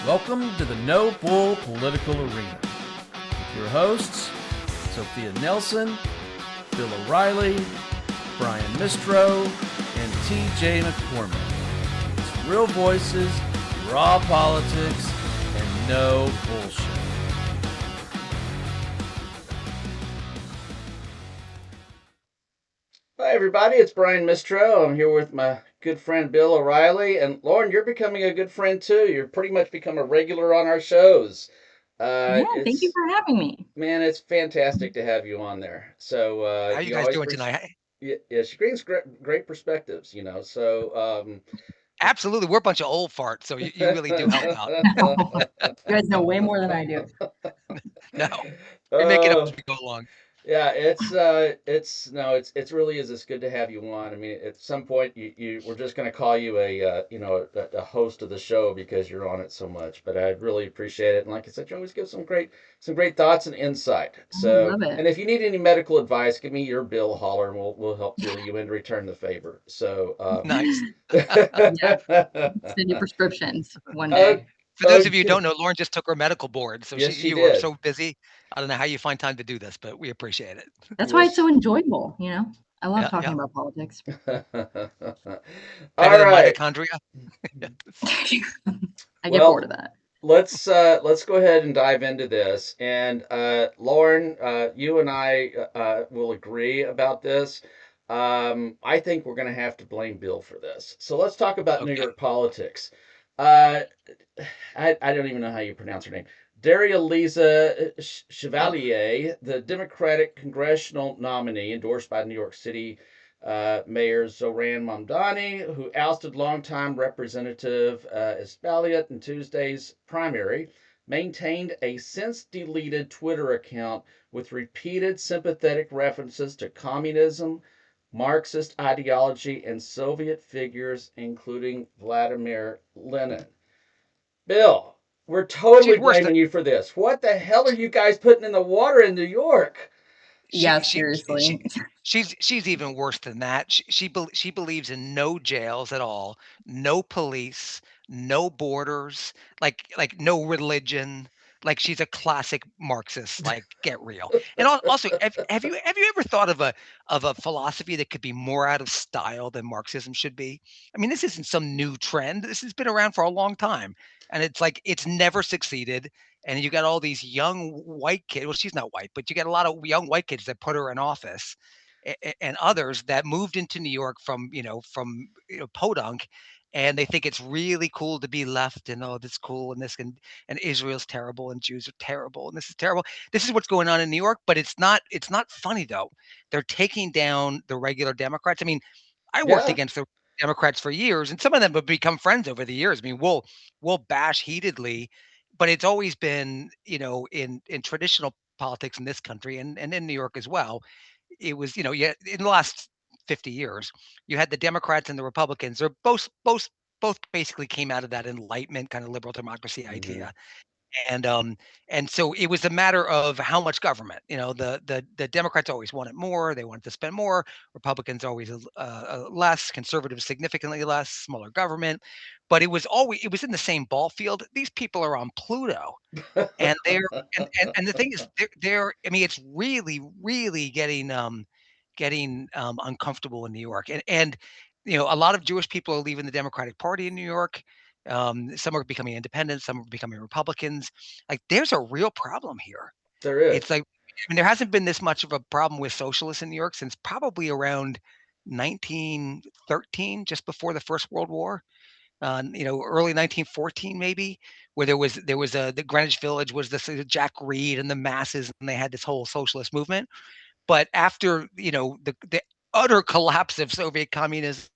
Welcome to the No Bull Political Arena. With your hosts, Sophia Nelson, Bill O'Reilly, Brian Mistro, and TJ McCormick. It's real voices, raw politics, and no bullshit. Hi, everybody. It's Brian Mistro. I'm here with my good friend Bill O'Reilly. And Lauren, you're becoming a good friend too. You're pretty much become a regular on our shows. Yeah, thank you It's for having me. Man, it's fantastic to have you on there. So How you you guys always doing bring, tonight? yeah, she brings great perspectives. So Absolutely, we're a bunch of old farts, so you really do help out. You guys know way more than I do. No, we make it up oh as we go along. yeah, it's really is. It's good to have you on. I mean, at some point we're just going to call you a host of the show because you're on it so much. But I really appreciate it, and like I said, you always give some great thoughts and insight. I So, love it. and if you need any medical advice, give me your bill, holler, and we'll help bill you in to return the favor. So, Nice. Yes, send you prescriptions one uh, day. For those of you who okay, don't know, Lauren just took her medical board, so yes, she you are did. so busy. I don't know how you find time to do this, but we appreciate it. That's why it's Yes. so enjoyable. I love Yeah, talking yeah. about politics. All Better than right. mitochondria. I get bored Well, of that. let's go ahead and dive into this. And Lauren, you and I will agree about this. I think we're going to have to blame Bill for this. So let's talk about New Okay. York politics. Uh, I don't even know how you pronounce her name. Daria Lisa Oh, Chevalier, the Democratic congressional nominee endorsed by New York City Mayor Zoran Mamdani, who ousted longtime Representative Espaliot in Tuesday's primary, maintained a since deleted Twitter account with repeated sympathetic references to communism, Marxist ideology, and Soviet figures, including Vladimir Lenin. Bill, we're totally She's worse than blaming you for this. What the hell are you guys putting in the water in New York? yeah, she she she seriously. she's even worse than that. She believes in no jails at all, no police, no borders, like no religion. Like she's a classic Marxist. Like get real. And also, have you ever thought of a philosophy that could be more out of style than Marxism should be? I mean, this isn't some new trend. This has been around for a long time, and it's like it's never succeeded, and you got all these young white kids. Well, she's not white, but you got a lot of young white kids that put her in office, and others that moved into New York from podunk, and they think it's really cool to be left, and oh, this cool, and this and Israel's terrible, and Jews are terrible, and this is terrible. This is what's going on in New York, but it's not funny though. They're taking down the regular Democrats. I mean, I worked Yeah, against the Democrats for years, and some of them have become friends over the years. I mean, we'll bash heatedly, but it's always been, in traditional politics in this country and in New York as well. It was, yeah, in the last 50 years, you had the Democrats and the Republicans. They're both basically came out of that Enlightenment kind of liberal democracy hmm idea, and and so it was a matter of how much government. The Democrats always wanted more. They wanted to spend more. Republicans always less. Conservatives significantly less. Smaller government. But it was in the same ball field. These people are on Pluto, and the thing is, they're I mean, it's really getting uncomfortable in New York, and a lot of Jewish people are leaving the Democratic Party in New York. Some are becoming independents, some are becoming Republicans. Like, there's a real problem here. there It's is. like, I mean, there hasn't been this much of a problem with socialists in New York since probably around 1913, just before the First World War. Early 1914 maybe, where there was the Greenwich Village was this Jack Reed and the masses, and they had this whole socialist movement. But after the utter collapse of Soviet communism,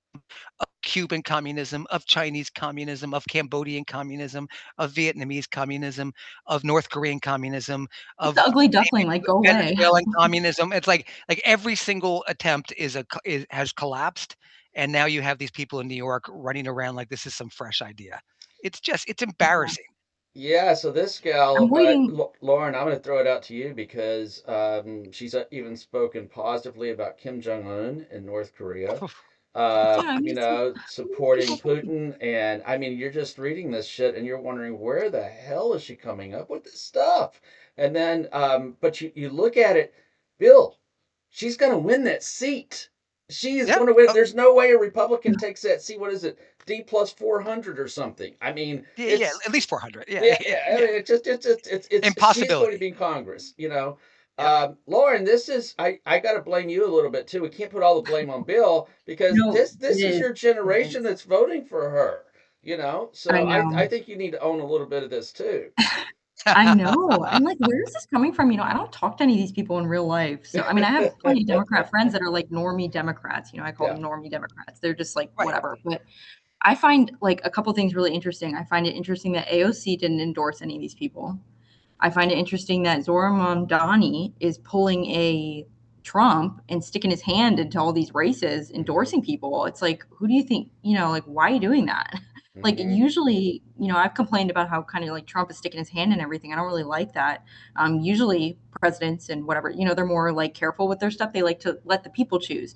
Cuban communism, of Chinese communism, of Cambodian communism, of Vietnamese communism, of North Korean communism, It's the of ugly duckling, like, go away. Venezuelan communism. It's like every single attempt has collapsed, and now you have these people in New York running around like this is some fresh idea. It's Yeah. embarrassing. Yeah, so this I'm gal, waiting. Lauren, I'm going to throw it out to you because she's even spoken positively about Kim Jong Un in North Korea. Yeah, I mean, these supporting people think. Putin. And I mean, you're just reading this shit and you're wondering, where the hell is she coming up with this stuff? And then, but you look at it, Bill, she's going to win that seat. She is Yeah. going to win. Oh, There's no way a Republican takes that seat. What is it? D plus 400 or something. I mean, yeah, yeah. it's At least 400. Yeah, yeah, yeah, yeah. I yeah. mean, it's she's going to Impossibility. be in Congress. Yep. Lauren, this is I got to blame you a little bit too. We can't put all the blame on Bill because No, this is your it generation is. that's voting for her. I So I know. think you need to own a little bit of this too. I know. I'm like, where is this coming from? I don't talk to any of these people in real life. So, I mean, I have plenty of Democrat friends that are like normie Democrats. I call Yeah. them normie Democrats. They're just like Right. whatever. But I find like a couple things really interesting. I find it interesting that AOC didn't endorse any of these people. I find it interesting that Zohran Mamdani is pulling a Trump and sticking his hand into all these races, Mm-hmm. endorsing people. It's like, who do you think, like, why are you doing that? Like, Mm-hmm. usually, I've complained about how kind of like Trump is sticking his hand in everything. I don't really like that. Usually, presidents and whatever, they're more like careful with their stuff. They like to let the people choose.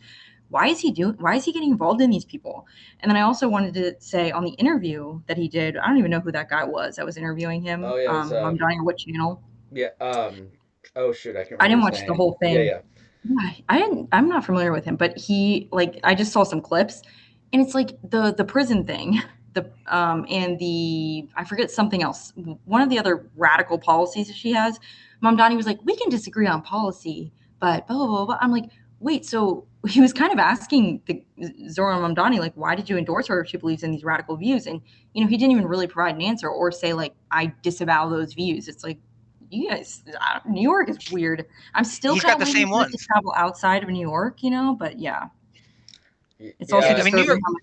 Why is he getting involved in these people? And then I also wanted to say on the interview that he did, I don't even know who that guy was that was interviewing Oh him. yeah, it was I'm dying or what channel. yeah oh shoot, I can't I remember didn't his watch the name. whole Yeah, thing. yeah. Yeah, I'm not familiar with him, but he like I just saw some clips and it's like the prison thing. The and the I forget something else. One of the other radical policies that she has, Mom Donnie was like, we can disagree on policy, but blah blah blah. Blah. I'm like, wait, so he was kind of asking the Zoran Mamdani, like, why did you endorse her if she believes in these radical views? And he didn't even really provide an answer or say like, I disavow those views. It's like, you guys, New York is weird. I'm still He's kind got of the waiting same for it to ones. travel outside of New York, but yeah, it's also Yeah. I Yeah. mean, New disturbing York. how much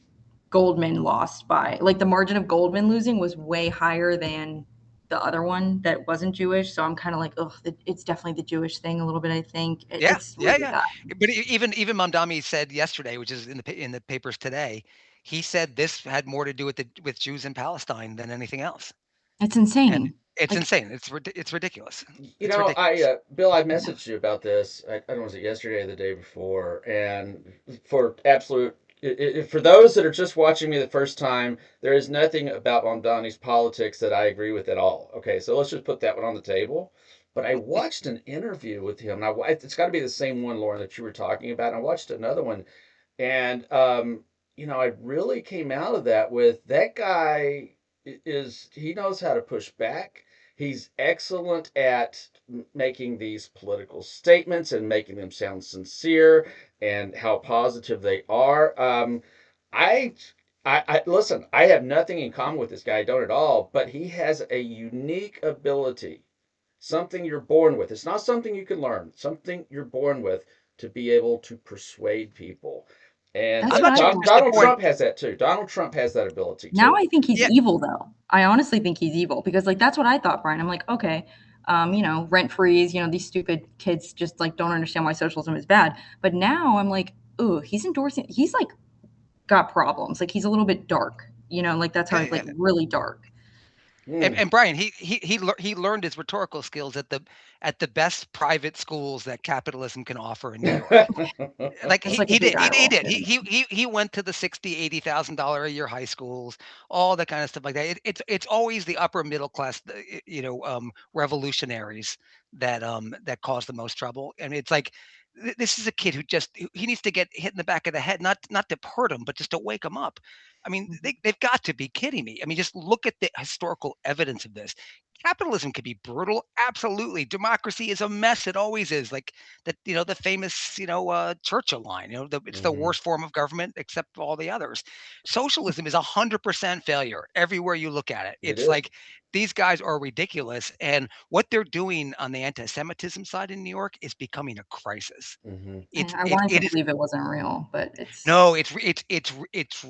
Goldman lost by. Like the margin of Goldman losing was way higher than the other one that wasn't Jewish. So I'm kind of like, ugh, it's definitely the Jewish thing a little bit. I think Yeah, it's yeah, really yeah. bad. But even Mamdani said yesterday, which is in in the papers today, he said this had more to do with with Jews in Palestine than anything else, It's and insane. it's Like, insane. It's ridiculous. You It's know, ridiculous. Bill, I yeah, messaged you about this. I don't know, was it yesterday or the day before? And for absolute, for those that are just watching me the first time, there is nothing about Mamdani's politics that I agree with at all. Okay, so let's just put that one on the table. But I watched an interview with him. Now, it's got to be the same one, Lauren, that you were talking about. I watched another one, and I really came out of that with that guy he knows how to push back. He's excellent at making these political statements and making them sound sincere and how positive they are. I, I listen. I have nothing in common with this guy. I don't at all. But he has a unique ability, something you're born with. It's not something you can learn. Something you're born with to be able to persuade people. And that's I'm what not I so much think. just the Donald born. Trump has that too. Donald Trump has that ability Now too. I think he's Yeah, evil though. I honestly think he's evil because like that's what I thought, Brian. I'm like, okay, rent freeze, these stupid kids just like don't understand why socialism is bad. But now I'm like, ooh, he's like got problems. Like he's a little bit dark, like that's how yeah, I like yeah. really dark. Hmm. And Brian, he learned his rhetorical skills at the best private schools that capitalism can offer in New York. Like It's he like a he big did he eye he roll. did. He went to the 60, $80,000 a year high schools, all that kind of stuff like that. It's always the upper middle class, revolutionaries that cause the most trouble. And it's like this is a kid he needs to get hit in the back of the head, not to hurt him, but just to wake him up. I mean, Mhm. they've got to be kidding me. I mean, just look at the historical evidence of this. Capitalism can be brutal, absolutely. Democracy is a mess. It always is. Like the famous Churchill line. It's the Hmm. worst form of government except all the others. Socialism is 100% failure everywhere you look at it. It It's is. like these guys are ridiculous, and what they're doing on the anti-Semitism side in New York is becoming a crisis. Hmm. I wanted to believe it wasn't real, but No, it's or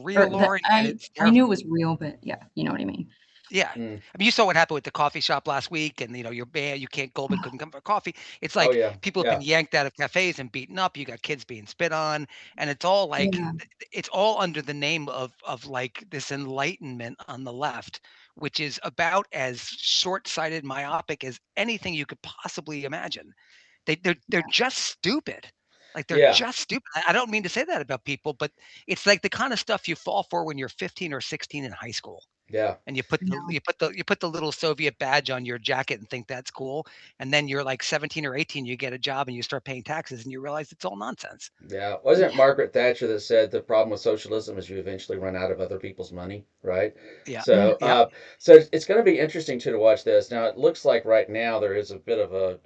real, that Lauren, and it's I knew terrifying. it was real, but yeah, you know what I mean. Yeah. Mm. I mean, you saw what happened with the coffee shop last week, and you're banned. You can't. Goldman couldn't come for coffee. It's Oh like yeah. people have been Yeah. yanked out of cafes and beaten up. You got kids being spit on, and it's all like Yeah, it's all under the name of like this enlightenment on the left, which is about as short-sighted, myopic as anything you could possibly imagine. They're yeah. just stupid. Like they're Yeah, just stupid. I don't mean to say that about people, but it's like the kind of stuff you fall for when you're 15 or 16 in high school. yeah. And you put the little Soviet badge on your jacket and think that's cool. And then you're like 17 or 18, you get a job and you start paying taxes and you realize it's all nonsense. Yeah, wasn't it Yeah. Margaret Thatcher that said the problem with socialism is you eventually run out of other people's money, right? Yeah. So, Yep. it's going to be interesting to watch this. Now, it looks like right now there is a bit of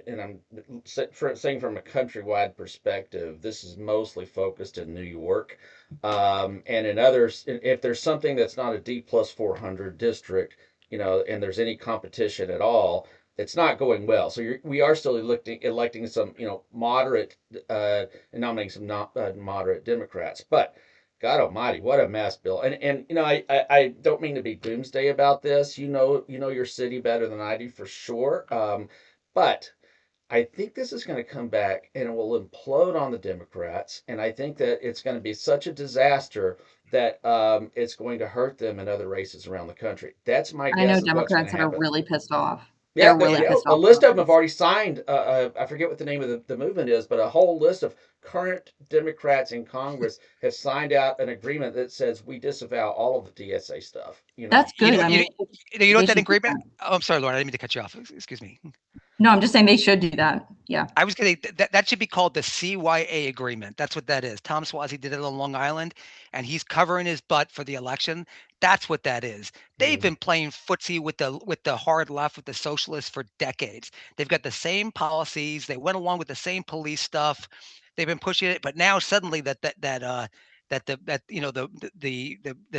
and I'm saying from a countrywide perspective, this is mostly focused in New York, and in others, if there's something that's not a D plus 400 district, and there's any competition at all, it's not going well. So we are still electing some, moderate, and nominating some not moderate Democrats. But God Almighty, what a mess, Bill. And I don't mean to be doomsday about this. You know your city better than I do for sure. But I think this is going to come back and it will implode on the Democrats. And I think that it's going to be such a disaster that it's going to hurt them in other races around the country. That's my I know guess of what's going Democrats to that are happen. really pissed off. Yeah, They're really yeah, pissed a off list about of them have this. already signed. I forget what the name of the movement is, but a whole list of current Democrats in Congress have signed out an agreement that says we disavow all of the DSA stuff. That's You good. know, I you, mean, you know they what that should do agreement? that. Oh, I'm sorry, Lauren. I didn't mean to cut you off. Excuse me. No, I'm just saying they should do that. Yeah. I was going to that should be called the CYA agreement. That's what that is. Tom Suozzi did it on Long Island, and he's covering his butt for the election. That's what that is. They've Mm, been playing footsie with the hard left, with the socialists for decades. They've got the same policies. They went along with the same police stuff. They've been pushing it, but now suddenly the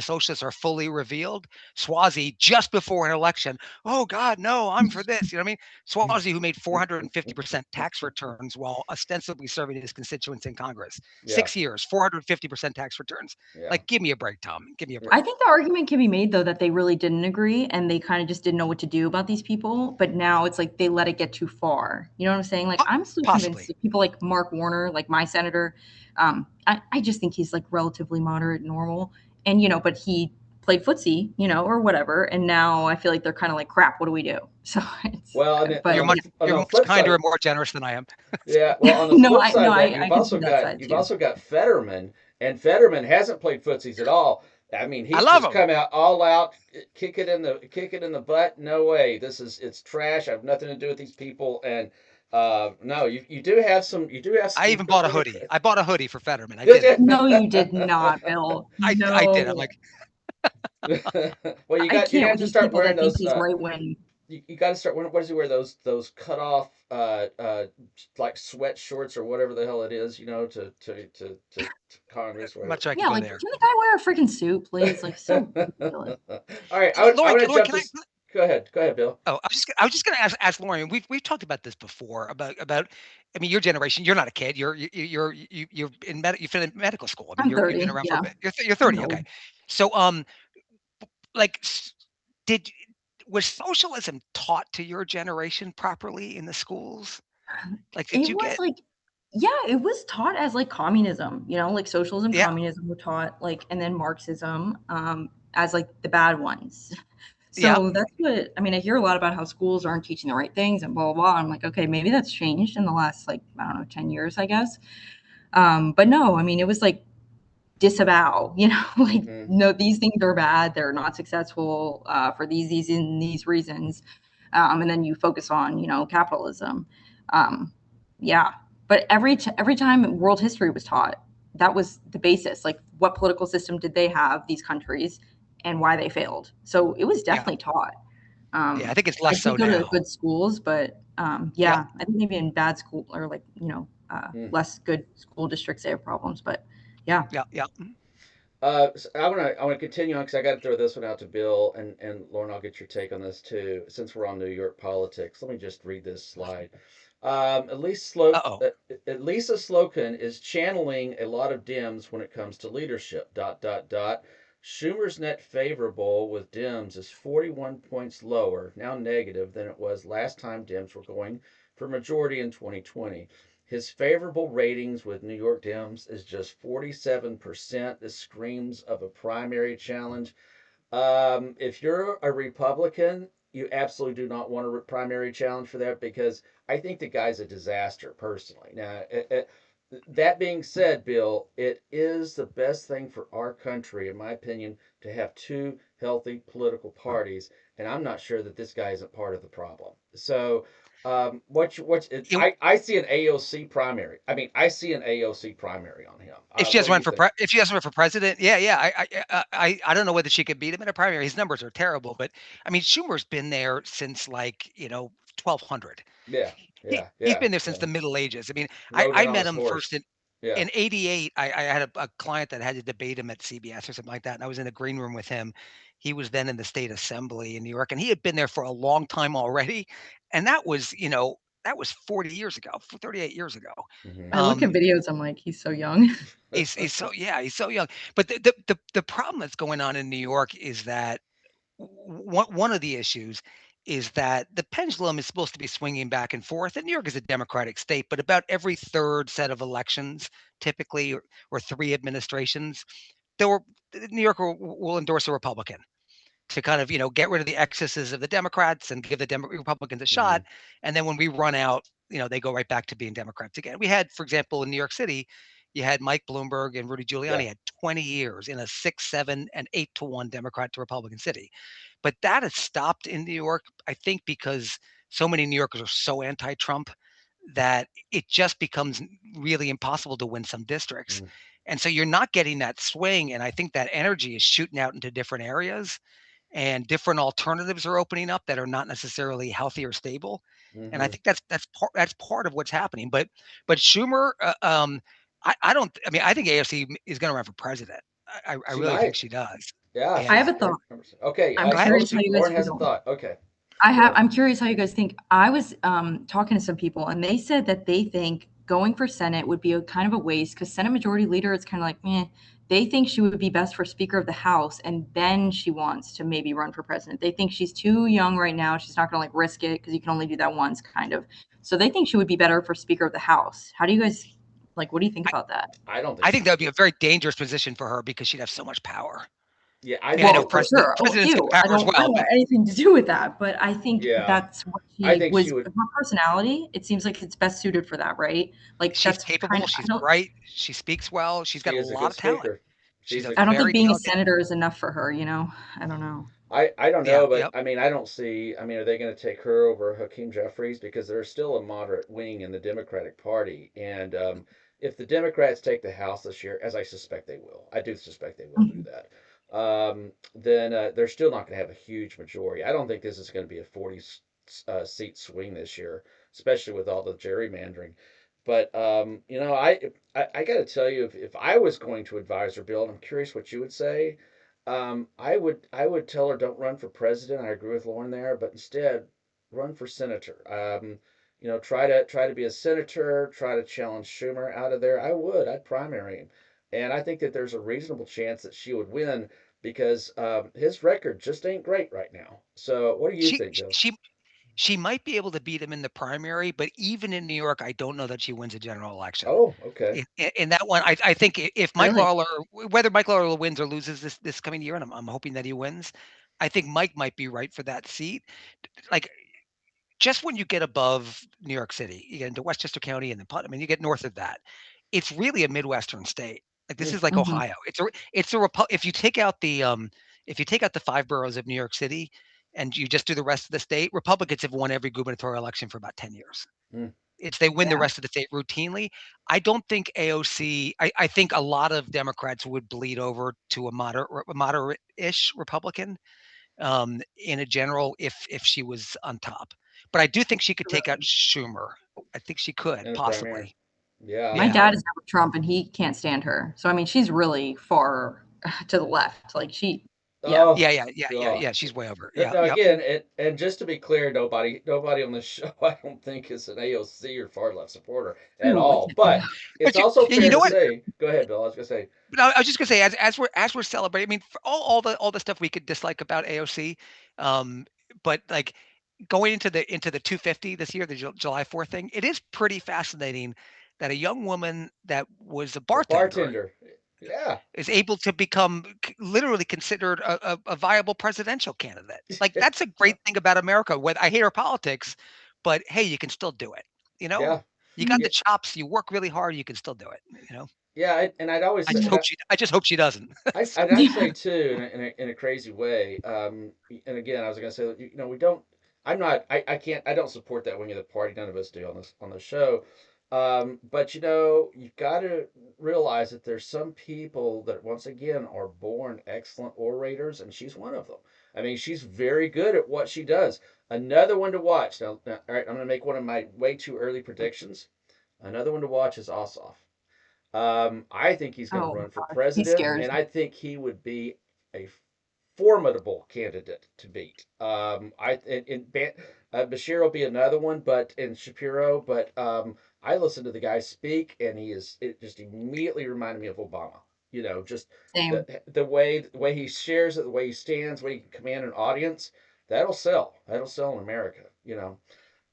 socialists are fully revealed. Swazi just before an election. Oh God, no, I'm for this. You know what I mean? Swazi, who made 450% tax returns while ostensibly serving his constituents in Congress. yeah, 6 years, 450% tax returns. yeah. Like, give me a break, Tom. Give me a I break. think the argument can be made though that they really didn't agree and they kind of just didn't know what to do about these people. But now it's like they let it get too far. You know what I'm saying? Like I'm still convinced Possibly. that people like Mark Warner, like my senator, I just think he's like relatively moderate, normal, and but he played footsie, or whatever. And now I feel like they're kind of like crap. What do we do? So it's, Well, You're but much on you're the much flip kinder side, and more generous than I am. yeah. Well, on the no, flip I side no, of that, I can see that side you've too. also got Fetterman, and Fetterman hasn't played footsies at all. I mean, I he's love just him. come out all out, kick it in the butt. No way, it's trash. I have nothing to do with these people. And no, you do have I some even good bought a hoodie. Democrats. I bought a hoodie for Fetterman. I did it. No, you did not, Bill. I did. I'm No. like, Well, I you can't have with to these start people wearing that think those. he's right wing. You got to start. What does he wear? Those cut off like sweat shorts or whatever the hell it is. To Congress. not sure I could Yeah, go like, there. can the guy wear a freaking suit, please? Like, so ridiculous. All right, I Lauren, want to Lauren, jump can I this. Go ahead, Bill. Oh, I was just gonna ask Lauren. We've talked about this before about. I mean, your generation. You're not a kid. You're in you've been in medical school. I mean, I'm you've been 30. around for a Yeah, bit. You're I'm 30. Okay. old. So like, did was socialism taught to your generation properly in the schools? Like, did It you was get? like, yeah, it was taught as like communism, like socialism, Yeah, communism were taught, like, and then Marxism as like the bad ones. yeah, So that's what I mean. I hear a lot about how schools aren't teaching the right things and blah blah blah. I'm like, okay, maybe that's changed in the last like I don't know 10 years, I guess. But no, I mean, it was like disavow, like Mm-hmm. no, these things are bad. They're not successful for these and these reasons. And then you focus on, capitalism. Um, yeah, but every time world history was taught, that was the basis. Like, what political system did they have? These countries, and why they failed. So it was yeah, definitely taught. yeah. I think it's I less did so go to now. good schools, but Yeah, yeah, I think maybe in bad school or like Mm. less good school districts they have problems. But yeah, yeah, yeah. So I want to continue on because I got to throw this one out to Bill and Lauren. I'll get your take on this too. Since we're on New York politics, let me just read this slide. Uh-oh. Lisa Slocum is channeling a lot of Dems when it comes to leadership. Dot dot dot. Schumer's net favorable with Dems is 41 points lower, now negative, than it was last time Dems were going for majority in 2020. His favorable ratings with New York Dems is just 47%. This screams of a primary challenge. If you're a Republican, you absolutely do not want a primary challenge for that because I think the guy's a disaster personally. Now, that being said, Bill, it is the best thing for our country, in my opinion, to have two healthy political parties, and I'm not sure that this guy isn't part of the problem. So, You I see an AOC primary. I mean, I see an AOC primary on him. If she What has do run you for think? if she has run for president, yeah. I don't know whether she could beat him in a primary. His numbers are terrible, but I mean Schumer's been there since like 1200. Yeah, He's been there since yeah. the Middle Ages. I mean, Rode I in on met his him first horse. Yeah, in '88. I had a client that had to debate him at CBS or something like that, and I was in a green room with him. He was then in the state assembly in New York, and he had been there for a long time already. And that was 40 years ago, 38 years ago. hmm I look at Um, videos, I'm like, he's so young. he's so yeah, he's so young. But the problem that's going on in New York is that one of the issues is that the pendulum is supposed to be swinging back and forth. And New York is a Democratic state, but about every third set of elections, typically, or three administrations, there were New York will endorse a Republican to kind of get rid of the excesses of the Democrats and give the Republicans a hmm shot. And then when we run out, they go right back to being Democrats again. We had, for example, in New York City, you had Mike Bloomberg and Rudy Yeah. Giuliani had 20 years in a 6, 7, and 8-1 Democrat to Republican city. But that has stopped in New York, I think, because so many New Yorkers are so anti-Trump that it just becomes really impossible to win some districts. Mm-hmm. And so you're not getting that swing. And I think that energy is shooting out into different areas and different alternatives are opening up that are not necessarily healthy or stable. And I Mm-hmm. think that's part of what's happening. But Schumer, I don't. I mean, I think AFC is going to run for president. I She really think might. she does. Yeah, I have Yeah. she's a very thought. cumbersome. Okay, I'm Go ahead. curious how you guys Lauren has a feel. thought. Okay, go ahead. I'm curious how you guys think. I was talking to some people, and they said that they think going for Senate would be a kind of a waste because Senate Majority Leader is kind of like, eh. They think she would be best for Speaker of the House, and then she wants to maybe run for president. They think she's too young right now. She's not going to like risk it because you can only do that once, kind of. So they think she would be better for Speaker of the House. How do you guys like? What do you think I, about that? I don't think I think she's that would be good. a very dangerous position for her because she'd have so much power. Yeah, I I mean, I think know Well, that for the sure. Oh, presidents get ew. power as I well, don't but want anything to do with that. But I think yeah, that's what I she think she was would. her personality. It seems like it's best suited for that, right? Like she's that's kind capable. of She's bright. She speaks well. She's got She a is a lot good of talent. speaker. She's She's a a. I don't think very being a talented. senator is enough for her, you know? I don't know. I don't Yeah. know, but Yep. I mean, I don't see. I mean, are they going to take her over Hakeem Jeffries because there's still a moderate wing in the Democratic Party, and if the Democrats take the House this year, as I suspect they will, I do suspect they will do Mhm. that. Then they're still not going to have a huge majority. I don't think this is going to be a 40 seat swing this year, especially with all the gerrymandering. But I got to tell you, if I was going to advise her, Bill, and I'm curious what you would say. I would tell her don't run for president. I agree with Lauren there, but instead run for senator. Try to be a senator. Try to challenge Schumer out of there. I'd primary him, and I think that there's a reasonable chance that she would win because his record just ain't great right now. So what do you She think, Bill? she she might be able to beat him in the primary, but even in New York, I don't know that she wins a general election. Oh, okay. In that one, I think if Mike Really? Lawler, whether Mike Lawler wins or loses this coming year, and I'm hoping that he wins, I think Mike might be right for that seat. Like just when you get above New York City, you get into Westchester County and then I mean, you get north of that. It's really a Midwestern state. Like this Mm, is like Mhm. Ohio. If you take out the 5 boroughs of New York City and you just do the rest of the state, Republicans have won every gubernatorial election for about 10 years. mm, It's they win the Yeah. rest of the state routinely. I don't think AOC. I think a lot of Democrats would bleed over to a moderate-ish Republican in a general if she was on top. But I do think she could take out Really. Schumer. I think she could in the primary. possibly. Yeah. My Yeah. dad is never Trump and he can't stand her. So I mean, she's really far to the left. Like yeah. Oh, God. Yeah. She's way over. No, Yeah. no, Yep. again, and just to be clear, nobody on this show, I don't think is an AOC or far left supporter at True. all. But it's But also you fair know to what? say. Go ahead, Bill. I was gonna say. But I was just gonna say, as we're celebrating, I mean, for all the stuff we could dislike about AOC, um, but like going into the 250 this year, the July 4th thing, it is pretty fascinating that a young woman that was a A bartender bartender. Yeah. is able to become literally considered a viable presidential candidate. Like that's a great thing about America. What I hate our politics, but hey, you can still do it. You know, Yeah. you got Yeah. the chops. You work really hard. You can still do it. You know, Yeah. And I'd always say, and I just hope she doesn't. So, I'd say Yeah. too, in a crazy way. And again, I was going to say, we don't. I'm not. I can't. I don't support that wing of the party. None of us do on the show. But you've got to realize that there's some people that once again are born excellent orators, and she's one of them. I mean, she's very good at what she does. Another one to watch. Now all right, I'm going to make one of my way too early predictions. Another one to watch is Ossoff. I think he's going to Oh run for my gosh, he president, scares and me. I think he would be a formidable candidate to beat. Bashir will be another one, but in Shapiro, but I listened to the guy speak, and it just immediately reminded me of Obama. Just Same. the way he shares it, the way he stands, the way he can command an audience. That'll sell. That'll sell in America. You know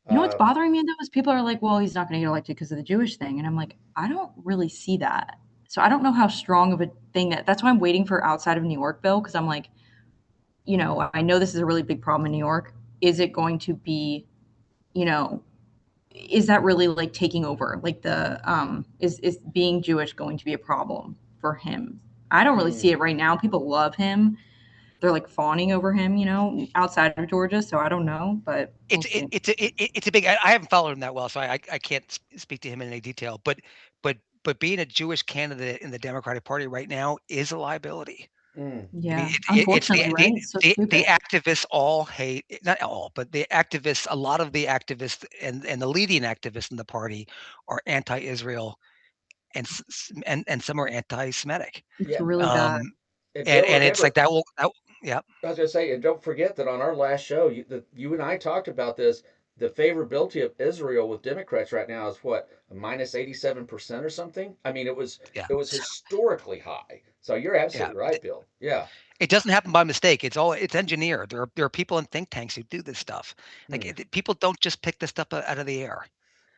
what's Um, bothering me though is people are like, well, he's not going to get elected because of the Jewish thing, and I'm like, I don't really see that. So I don't know how strong of a thing that's why I'm waiting for outside of New York bill because I'm like, I know this is a really big problem in New York. Is it going to be, you know, is that really like taking over? Like is being Jewish going to be a problem for him? I don't really see hmm, it right now. People love him. They're like fawning over him, outside of Georgia. So I don't know, but we'll see. It's a big. I haven't followed him that well, so I can't speak to him in any detail. But being a Jewish candidate in the Democratic Party right now is a liability. mm, I mean, Yeah, it's unfortunately, right? It's so the stupid. activists all hate, not all, but the activists. A lot of the activists and the leading activists in the party are anti-Israel and some are anti-Semitic. It's yeah. really bad. Um, And and Bill, and it's like remember, that. Yeah, I was going to say, and don't forget that on our last show, you and I talked about this. The favorability of Israel with Democrats right now is what, a minus 87% or something. I mean, yeah, it was historically high. So you're yeah. absolutely right, Bill. Yeah. It doesn't happen by mistake. It's engineered. There are people in think tanks who do this stuff. Like Hmm. people don't just pick this stuff out of the air.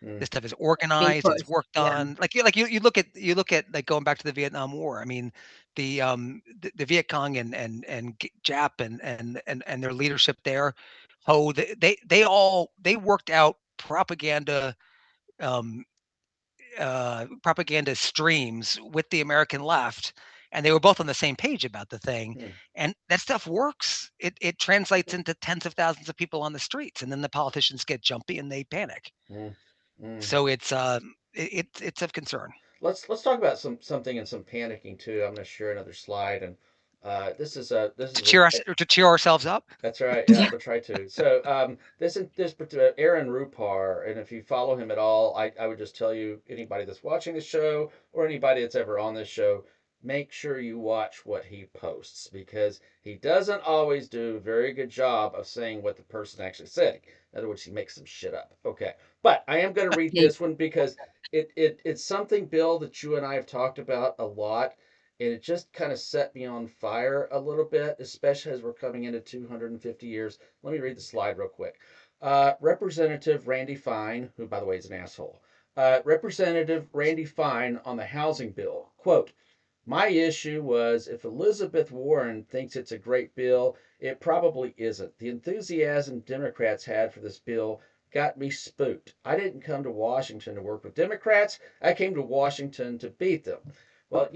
Hmm. This stuff is It's being organized. It's pushed. worked Yeah. on. You look at like going back to the Vietnam War. I mean, the Viet Cong and Jap and their leadership there. Oh, they worked out um, propaganda streams with the American left, and they were both on the same page about the thing. Hmm. And that stuff works. It translates into tens of thousands of people on the streets, and then the politicians get jumpy and they panic. Hmm. Hmm. So it's of concern Let's talk about something and some panicking too. I'm going to share another slide, and this is with to cheer ourselves up. that's right. Yeah, Yeah. we'll try to. So this Aaron Rupar, and if you follow him at all, I would just tell you, anybody that's watching the show or anybody that's ever on this show, make sure you watch what he posts, because he doesn't always do a very good job of saying what the person actually said. In other words, he makes some shit up. Okay, but I am going to read Yeah. this one because it's something, Bill, that you and I have talked about a lot, and it just kind of set me on fire a little bit, especially as we're coming into 250 years. Let me read the slide real quick. Representative Randy Fine, who, by the way, is an asshole. Representative Randy Fine on the housing bill. Quote, my issue was, if Elizabeth Warren thinks it's a great bill, it probably isn't. The enthusiasm Democrats had for this bill got me spooked. I didn't come to Washington to work with Democrats. I came to Washington to beat them. Well,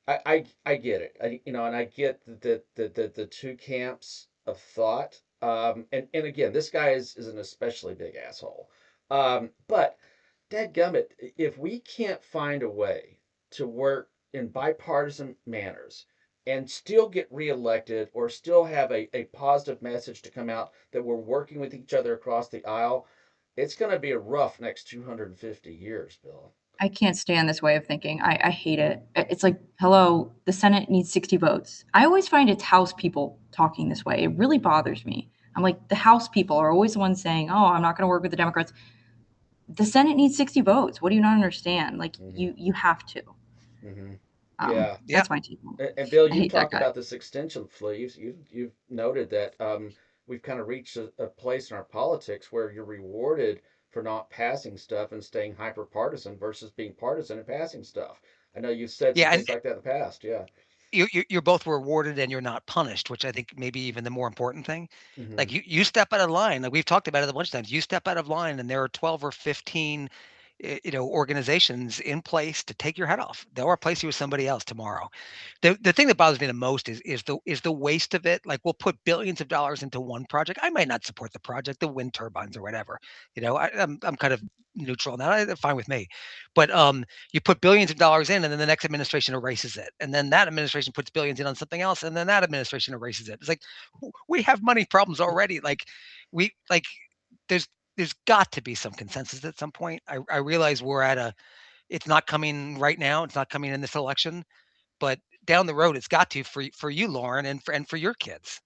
I get it. And I get the two camps of thought. And again, this guy is an especially big asshole. But dadgummit, if we can't find a way to work in bipartisan manners and still get reelected, or still have a positive message to come out that we're working with each other across the aisle, it's going to be a rough next 250 years, Bill. I can't stand this way of thinking. I hate it. It's like, hello, the Senate needs 60 votes. I always find it's House people talking this way. It really bothers me. I'm like, the House people are always the ones saying, oh, I'm not going to work with the Democrats. The Senate needs 60 votes. What do you not understand? Like, Mm-hmm. you have to. Mm-hmm. Yeah. Yeah, That's my take on And Bill, it. I you've hate that talked guy. about this extension fleas. You've noted that we've kind of reached a place in our politics where you're rewarded for not passing stuff and staying hyper partisan versus being partisan and passing stuff. I know you've said some Yeah, and things like that in the past. Yeah. you're both rewarded and you're not punished, which I think maybe even the more important thing. Hmm. Like you step out of line, like we've talked about it a bunch of times. You step out of line, and there are 12 or 15, organizations in place to take your head off. They'll replace you with somebody else tomorrow. The thing that bothers me the most is the waste of it. Like we'll put billions of dollars into one project. I might not support the project, the wind turbines or whatever. I'm kind of neutral on that. Fine with me. But you put billions of dollars in, and then the next administration erases it, and then that administration puts billions in on something else, and then that administration erases it. It's like we have money problems already. Like we like there's there's got to be some consensus at some point. I realize we're at a it's not coming right now. It's not coming in this election, but down the road, it's got to for you, Lauren, and for your kids.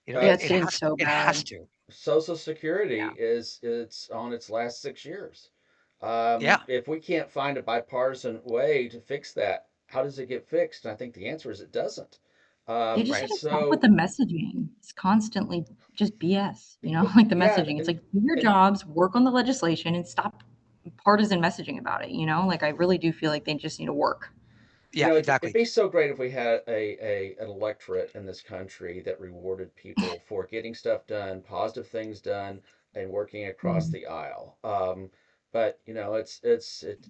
Yeah, Uh, it's getting so It has bad. to. Social Security Yeah. is it's on its last 6 years. Yeah. If we can't find a bipartisan way to fix that, how does it get fixed? And I think the answer is it doesn't. They just Right. need And to stop with so, the messaging. It's constantly just BS, like the yeah, messaging. It's like do your and jobs, work on the legislation, and stop partisan messaging about it. Like I really do feel like they just need to work. Yeah. it'd Exactly. be so great if we had an electorate in this country that rewarded people for getting stuff done, positive things done, and working across Mm. the aisle. But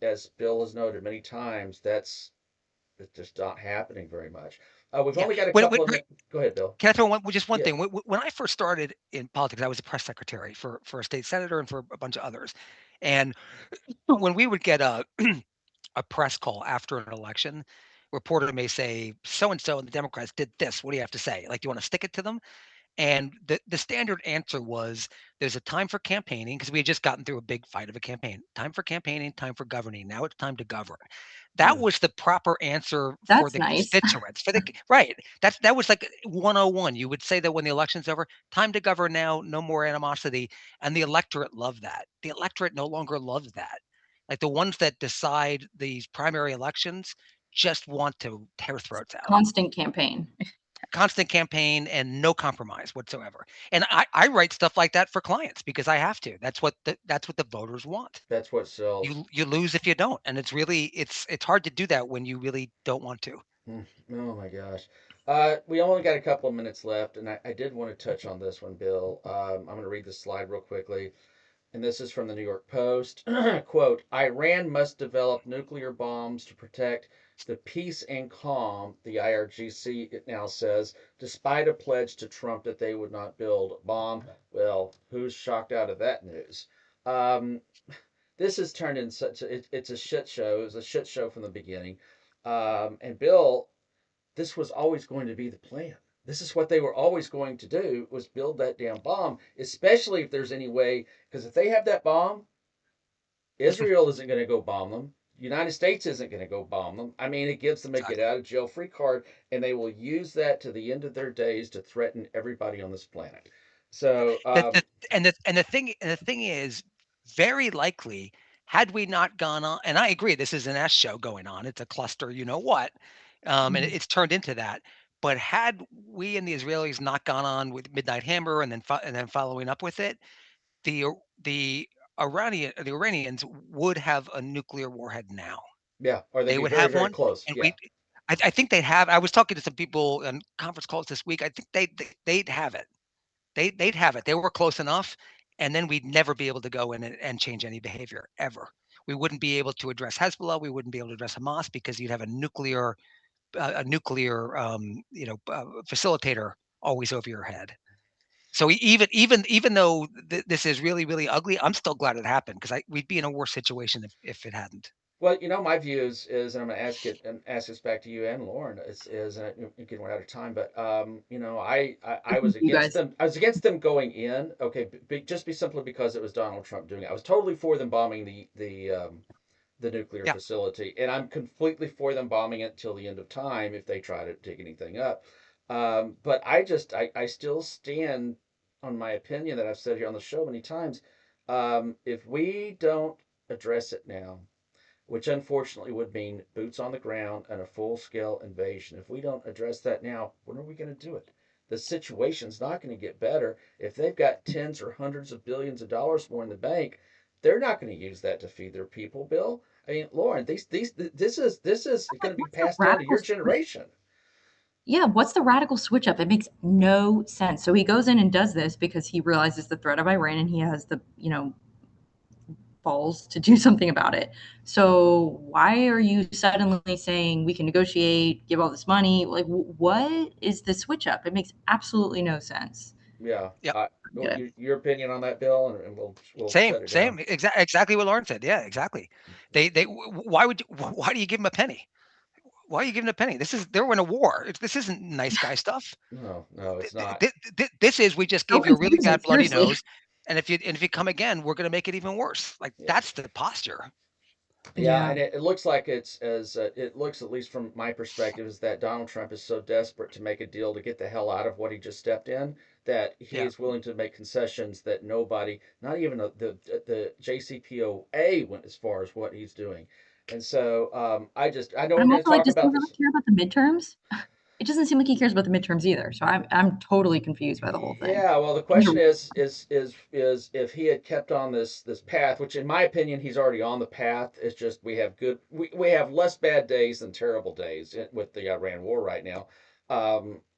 as Bill has noted many times, it's just not happening very much. We've Yeah. only got a When, couple of minutes. Go ahead, Bill. can I throw just one Yeah. thing? When I first started in politics, I was a press secretary for a state senator and for a bunch of others. And when we would get a press call after an election, reporter may say, "So and so and the Democrats did this. What do you have to say? Like, do you want to stick it to them?" And the standard answer was there's a time for campaigning because we had just gotten through a big fight of a campaign. Time for campaigning, time for governing. Now it's time to govern. That Mm, was the proper answer for That's the nice. constituents. Right. That was like 101. You would say that when the election's over, time to govern now, no more animosity. And the electorate loved that. The electorate no longer loves that. Like the ones that decide these primary elections just want to tear throats out. Constant campaign. Constant campaign and no compromise whatsoever. And I write stuff like that for clients because I have to. That's what the voters want. that's what sells. You lose if you don't, and it's hard to do that when you really don't want to. Mm, oh my gosh. We only got a couple of minutes left, and I did want to touch on this one, Bill. I'm going to read this slide real quickly, and this is from the New York Post. Quote: Iran must develop nuclear bombs to protect the peace and calm, the IRGC, it now says, despite a pledge to Trump that they would not build a bomb. Well, who's shocked out of that news? Um, this has turned in it's a shit show. It was a shit show from the beginning. And Bill, this was always going to be the plan. This is what they were always going to do was build that damn bomb, especially if there's any way, because if they have that bomb, Israel isn't going to go bomb them. The United States isn't going to go bomb them. I mean, it gives them a get Exactly. out of jail free card, and they will use that to the end of their days to threaten everybody on this planet. So, The and the thing is, very likely, had we not gone on, and I agree, this is an S show going on. It's a cluster, you know what, and Mhm. it's turned into that. But had we and the Israelis not gone on with Midnight Hammer and then following up with it, the the the Iranians would have a nuclear warhead now. yeah, or they'd They be would very, have very one, close. and Yeah, I think they'd have. I was talking to some people on conference calls this week. I think they'd have it. They'd have it. They were close enough, and then we'd never be able to go in and change any behavior ever. We wouldn't be able to address Hezbollah. We wouldn't be able to address Hamas because you'd have a nuclear facilitator always over your head. So even though this is really really ugly, I'm still glad it happened because we'd be in a worse situation if it hadn't. well, my view is, and I'm going to ask this back to you and Lauren. Is and again we're out of time, but I was You against guys. them. I was against them going in. Okay, just be simply because it was Donald Trump doing it. I was totally for them bombing the nuclear Yeah, facility, and I'm completely for them bombing it till the end of time if they try to dig anything up. But I still stand on my opinion that I've said here on the show many times. If we don't address it now, which unfortunately would mean boots on the ground and a full scale invasion. If we don't address that now, when are we going to do it? The situation's not going to get better. If they've got tens or hundreds of billions of dollars more in the bank, they're not going to use that to feed their people, Bill. I mean, Lauren, this is going to be What's the passed down to radical your switch? generation. Yeah, what's the radical switch up? It makes no sense. So he goes in and does this because he realizes the threat of Iran and he has the, balls to do something about it. So why are you suddenly saying we can negotiate, give all this money? Like, what is the switch up? It makes absolutely no sense. Yeah. Yeah. Well, Get it? your opinion on that, Bill, and we'll Same, shut it down. same, exactly what Lauren said. Yeah, exactly. Why do you give them a penny? Why are you giving a penny? They're in a war. This isn't nice guy stuff. No, no, it's not. This is, we just So gave you a really confusing, bad bloody seriously. nose, and if you come again, we're going to make it even worse. Like, Yeah. that's the posture. Yeah, Yeah. and it looks like it looks, at least from my perspective, is that Donald Trump is so desperate to make a deal to get the hell out of what he just stepped in, that he Yeah. is willing to make concessions that nobody, not even the JCPOA, went as far as what he's doing. And so I know But we're I'm going to also like, talk does he about really this. care about the midterms? It doesn't seem like he cares about the midterms either. So I'm totally confused by the whole thing. Yeah, well, the question is if he had kept on this path, which in my opinion he's already on the path. It's just we have less bad days than terrible days with the Iran war right now,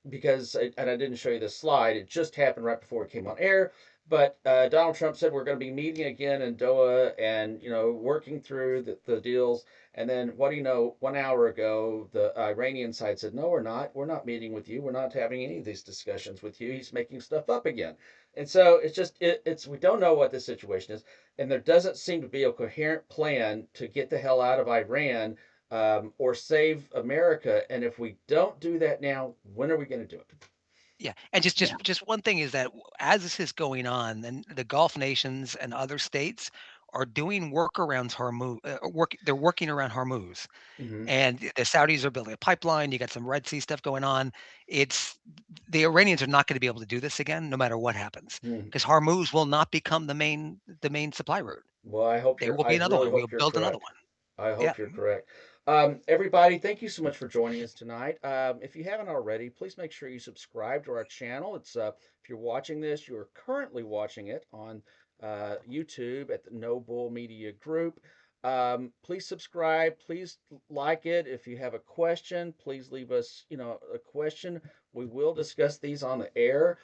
because and I didn't show you this slide. It just happened right before it came on air. But Donald Trump said we're going to be meeting again in Doha and working through the deals. And then what do you know? 1 hour ago, the Iranian side said, "No, we're not. We're not meeting with you. We're not having any of these discussions with you. He's making stuff up again." And so it's just it's we don't know what the situation is, and there doesn't seem to be a coherent plan to get the hell out of Iran, or save America. And if we don't do that now, when are we going to do it? Yeah, and just Yeah. just just one thing is that as this is going on, then the Gulf nations and other states are doing workarounds they're working around Hormuz. Mm-hmm. And the Saudis are building a pipeline. You got some Red Sea stuff going on. It's The Iranians are not going to be able to do this again, no matter what happens, Mm-hmm. because Hormuz will not become the main supply route. Well, There will I be another really one. We'll hope you're build another correct. one. I Yeah, hope you're correct. Everybody, thank you so much for joining us tonight. If you haven't already, please make sure you subscribe to our channel. It's if you're watching this, you are currently watching it on YouTube at the No Bull Media Group. Please subscribe. Please like it. If you have a question, please leave us, a question. We will discuss these on the air.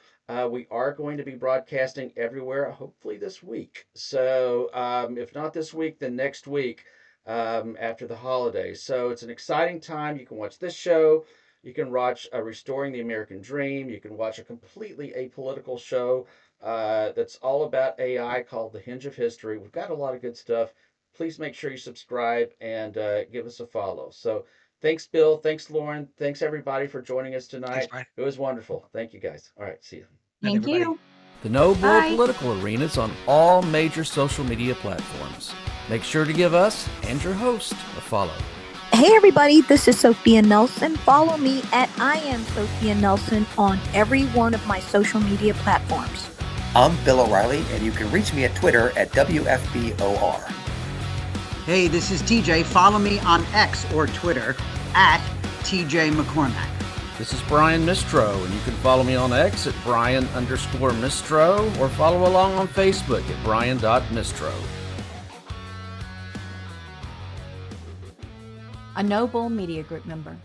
We are going to be broadcasting everywhere, hopefully this week. So if not this week, then next week, after the holidays. So it's an exciting time. You can watch this show. You can watch Restoring the American Dream. You can watch a completely apolitical show that's all about AI called The Hinge of History. We've got a lot of good stuff. Please make sure you subscribe and give us a follow. So thanks, Bill. Thanks, Lauren. Thanks, everybody, for joining us thanks, tonight. Brian. It was wonderful. Thank you, guys. All right, see you. Night, Thank everybody. you. The No Bull Bye. Political Arena is on all major social media platforms. Make sure to give us and your host a follow. Hey everybody, this is Sophia Nelson. Follow me at I am Sophia Nelson on every one of my social media platforms. I'm Bill O'Reilly, and you can reach me at Twitter at WFBOR. Hey, this is TJ. Follow me on X or Twitter at TJ McCormack. This is Brian Mistro, and you can follow me on X at Brian_Mistro or follow along on Facebook at Brian.Mistro. A No Bull Media Group member.